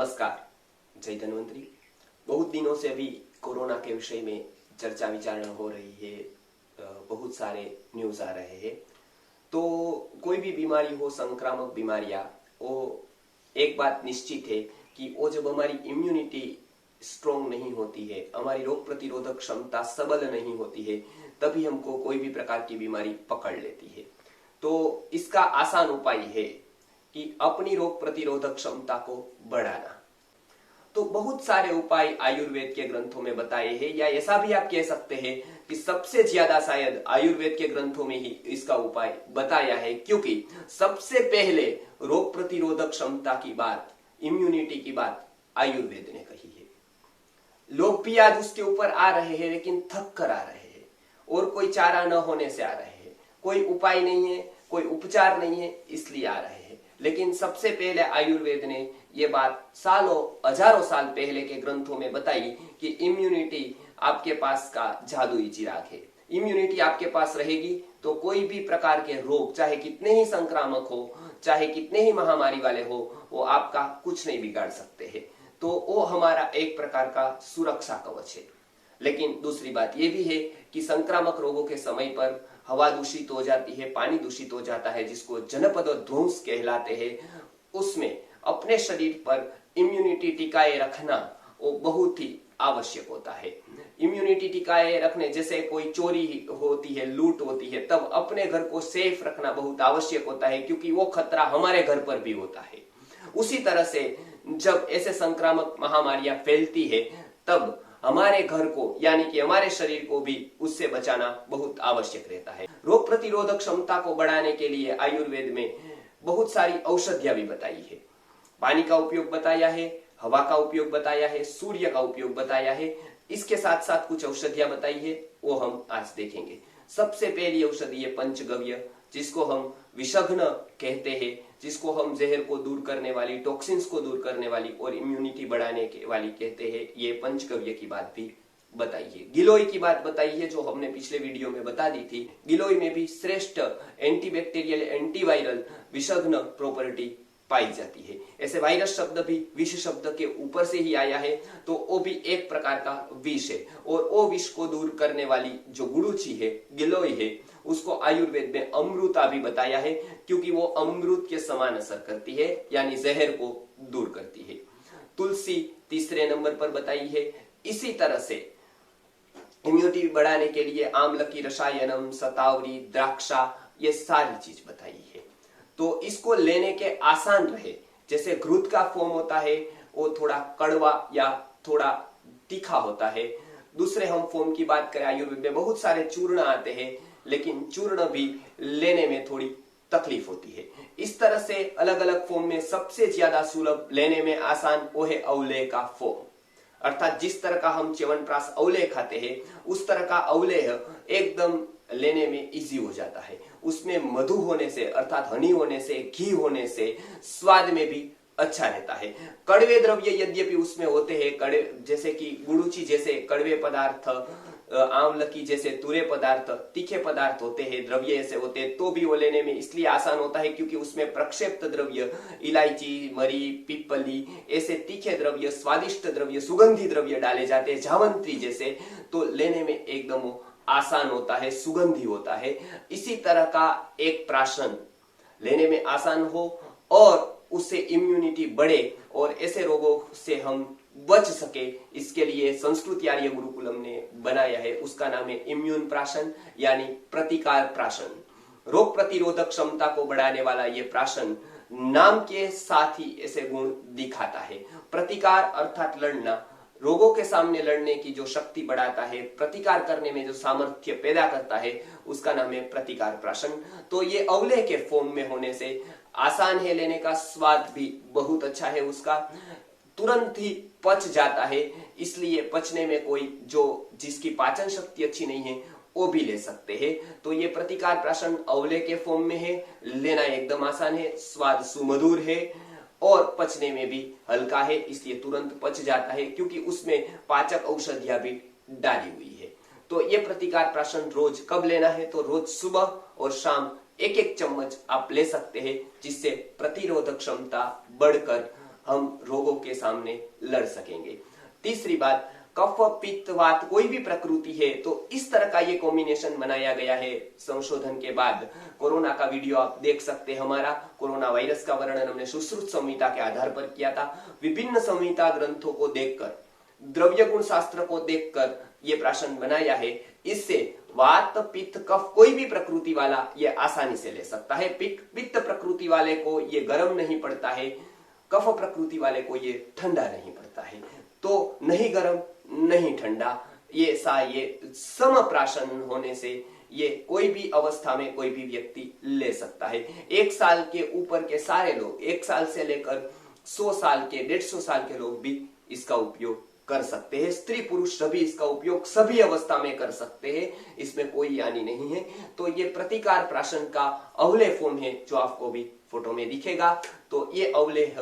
नमस्कार, जय धन्वंतरी। बहुत दिनों से अभी कोरोना के विषय में चर्चा विचारणा हो रही है, बहुत सारे न्यूज आ रहे हैं। तो कोई भी बीमारी हो, संक्रामक बीमारियां, वो एक बात निश्चित है कि वो जब हमारी इम्यूनिटी स्ट्रोंग नहीं होती है, हमारी रोग प्रतिरोधक क्षमता सबल नहीं होती है, तभी हमको कोई भी प्रकार की बीमारी पकड़ लेती है। तो इसका आसान उपाय है कि अपनी रोग प्रतिरोधक क्षमता को बढ़ाना। तो बहुत सारे उपाय आयुर्वेद के ग्रंथों में बताए हैं, या ऐसा भी आप कह सकते हैं कि सबसे ज्यादा शायद आयुर्वेद के ग्रंथों में ही इसका उपाय बताया है, क्योंकि सबसे पहले रोग प्रतिरोधक क्षमता की बात, इम्यूनिटी की बात आयुर्वेद ने कही है। लोग भी आज उसके ऊपर आ रहे हैं, लेकिन थक कर आ रहे हैं और कोई चारा न होने से आ रहे हैं। कोई उपाय नहीं है, कोई उपचार नहीं है, इसलिए आ रहे हैं। लेकिन सबसे पहले आयुर्वेद ने ये बात सालों हजारों साल पहले के ग्रंथों में बताई कि इम्यूनिटी आपके पास का जादुई चिराग है। इम्यूनिटी आपके पास रहेगी तो कोई भी प्रकार के रोग, चाहे कितने ही संक्रामक हो, चाहे कितने ही महामारी वाले हो, वो आपका कुछ नहीं बिगाड़ सकते हैं। तो वो हमारा एक प्रकार का सुरक्षा कवच है। लेकिन दूसरी बात यह भी है कि संक्रामक रोगों के समय पर हवा दूषित हो जाती है, पानी दूषित हो जाता है, जिसको जनपद ध्वंस कहलाते हैं। उसमें अपने शरीर पर इम्यूनिटी टिकाए रखना वो बहुत ही आवश्यक होता है। इम्यूनिटी टिकाए रखने, जैसे कोई चोरी होती है, लूट होती है, तब अपने घर को सेफ रखना बहुत आवश्यक होता है, क्योंकि वो खतरा हमारे घर पर भी होता है। उसी तरह से जब ऐसे संक्रामक महामारियां फैलती है, तब हमारे घर को, यानी कि हमारे शरीर को भी उससे बचाना बहुत आवश्यक रहता है। रोग प्रतिरोधक क्षमता को बढ़ाने के लिए आयुर्वेद में बहुत सारी औषधियां भी बताई है। पानी का उपयोग बताया है, हवा का उपयोग बताया है, सूर्य का उपयोग बताया है। इसके साथ साथ कुछ औषधियां बताई है, वो हम आज देखेंगे। सबसे पहली औषधि है पंचगव्य, जिसको हम विषघ्न कहते हैं, जिसको हम जहर को दूर करने वाली, टॉक्सिन्स को दूर करने वाली और इम्यूनिटी बढ़ाने के वाली कहते हैं। ये पंचगव्य की बात भी बताई है। गिलोय की बात बताई है, जो हमने पिछले वीडियो में बता दी थी। गिलोय में भी श्रेष्ठ एंटीबैक्टीरियल, एंटीवायरल विषघ्न प्रॉपर्टी पाई जाती है। ऐसे वायरस शब्द भी विष शब्द के ऊपर से ही आया है, तो वो भी एक प्रकार का विष है। और वो विष को दूर करने वाली जो गुड़ूची है, गिलोय है, उसको आयुर्वेद में अमृता भी बताया है, क्योंकि वो अमृत के समान असर करती है, यानी जहर को दूर करती है। तुलसी तीसरे नंबर पर बताई है। इसी तरह से इम्यूनिटी बढ़ाने के लिए आम्ल की रसायनम, शतावरी, द्राक्षा, ये सारी चीज बताई है। तो इसको लेने के आसान रहे, जैसे घृत का फॉर्म होता है, वो थोड़ा कड़वा या थोड़ा तीखा होता है। दूसरे हम फॉर्म की बात करें, आयुर्वेद में बहुत सारे चूर्ण आते हैं, लेकिन चूर्ण भी लेने में थोड़ी तकलीफ होती है। इस तरह से अलग अलग फॉर्म में सबसे ज्यादा सुलभ, लेने में आसान, वो है अवलेह का फॉर्म। अर्थात जिस तरह का हम च्यवनप्राश अवलेह खाते हैं, उस तरह का अवलेह एकदम लेने में इजी हो जाता है। उसमें मधु होने से, अर्थात हनी होने से, घी होने से स्वाद में भी अच्छा रहता है। कड़वे द्रव्य यद्यपि उसमें होते हैं, जैसे कि गुड़ूची जैसे कड़वे पदार्थ, आंवल की जैसे तुरे पदार्थ, तीखे पदार्थ होते हैं, द्रव्य ऐसे होते हैं, तो भी वो लेने में इसलिए आसान होता है क्योंकि उसमें प्रक्षेप्त द्रव्य, इलायची, मरी, पिपली, ऐसे तीखे द्रव्य, स्वादिष्ट द्रव्य, सुगंधी द्रव्य डाले जाते हैं, जावंत्री जैसे, तो लेने में एकदम आसान होता है, सुगंधी होता है। इसी तरह का एक प्राशन लेने में आसान हो और उससे इम्यूनिटी बढ़े और ऐसे रोगों से हम बच सके, इसके लिए संस्कृत आर्य गुरुकुलम ने बनाया है। उसका नाम है इम्यून प्राशन, यानी प्रतिकार प्राशन। रोग प्रतिरोधक क्षमता को बढ़ाने वाला ये प्राशन नाम के साथ ही ऐसे गुण दिखाता है। प्रतिकार अर्थात लड़ना, रोगों के सामने लड़ने की जो शक्ति बढ़ाता है, प्रतिकार करने में जो सामर्थ्य पैदा करता है, उसका नाम है प्रतिकार प्राशन। तो ये अवलेह के फॉर्म में होने से आसान है लेने का, स्वाद भी बहुत अच्छा है उसका, तुरंत ही पच जाता है, इसलिए पचने में कोई जिसकी पाचन शक्ति अच्छी नहीं है वो भी ले सकते हैं। तो ये प्रतिकार प्राशन अवलेह के फॉर्म में है, लेना एकदम आसान है, स्वाद सुमधुर है और पचने में भी हल्का है, इसलिए तुरंत पच जाता है, क्योंकि उसमें पाचक औषधियां भी डाली हुई है। तो ये प्रतिकार प्राशन रोज कब लेना है, तो रोज सुबह और शाम एक एक चम्मच आप ले सकते हैं, जिससे प्रतिरोधक क्षमता बढ़कर हम रोगों के सामने लड़ सकेंगे। तीसरी बात, कफ पित्त वात कोई भी प्रकृति है तो इस तरह का ये कॉम्बिनेशन बनाया गया है संशोधन के बाद। कोरोना का वीडियो आप देख सकते हैं, हमारा कोरोना वायरस का वर्णन हमने सुश्रुत संहिता के आधार पर किया था। विभिन्न संहिता ग्रंथों को देखकर, द्रव्य गुण शास्त्र को देखकर ये प्राशन बनाया है। इससे वात पित्त कफ कोई भी प्रकृति वाला ये आसानी से ले सकता है। पित्त प्रकृति वाले को ये गर्म नहीं पड़ता है, कफ प्रकृति वाले को ये ठंडा नहीं पड़ता है। तो नहीं गर्म नहीं ठंडा, ये सम प्राशन होने से ये कोई भी अवस्था में कोई भी व्यक्ति ले सकता है। 1 साल के ऊपर के सारे लोग, 1 साल से लेकर 100 साल के 150 साल के लोग भी इसका उपयोग कर सकते हैं। स्त्री पुरुष सभी इसका उपयोग सभी अवस्था में कर सकते हैं, इसमें कोई हानि नहीं है। तो ये प्रतिकार प्राशन का अवलेह फॉर्म है जो आपको भी फोटो में दिखेगा। तो ये अवलेह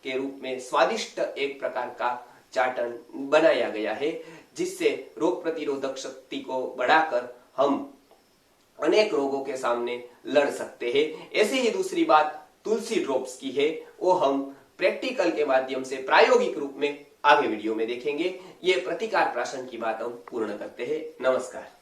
के रूप में स्वादिष्ट एक प्रकार का चाटन बनाया गया है, जिससे रोग प्रतिरोधक शक्ति को बढ़ाकर हम अनेक रोगों के सामने लड़ सकते हैं। ऐसे ही दूसरी बात तुलसी ड्रॉप्स की है, वो हम प्रैक्टिकल के माध्यम से प्रायोगिक रूप में आगे वीडियो में देखेंगे। ये प्रतिकार प्राशन की बात हम पूर्ण करते हैं। नमस्कार।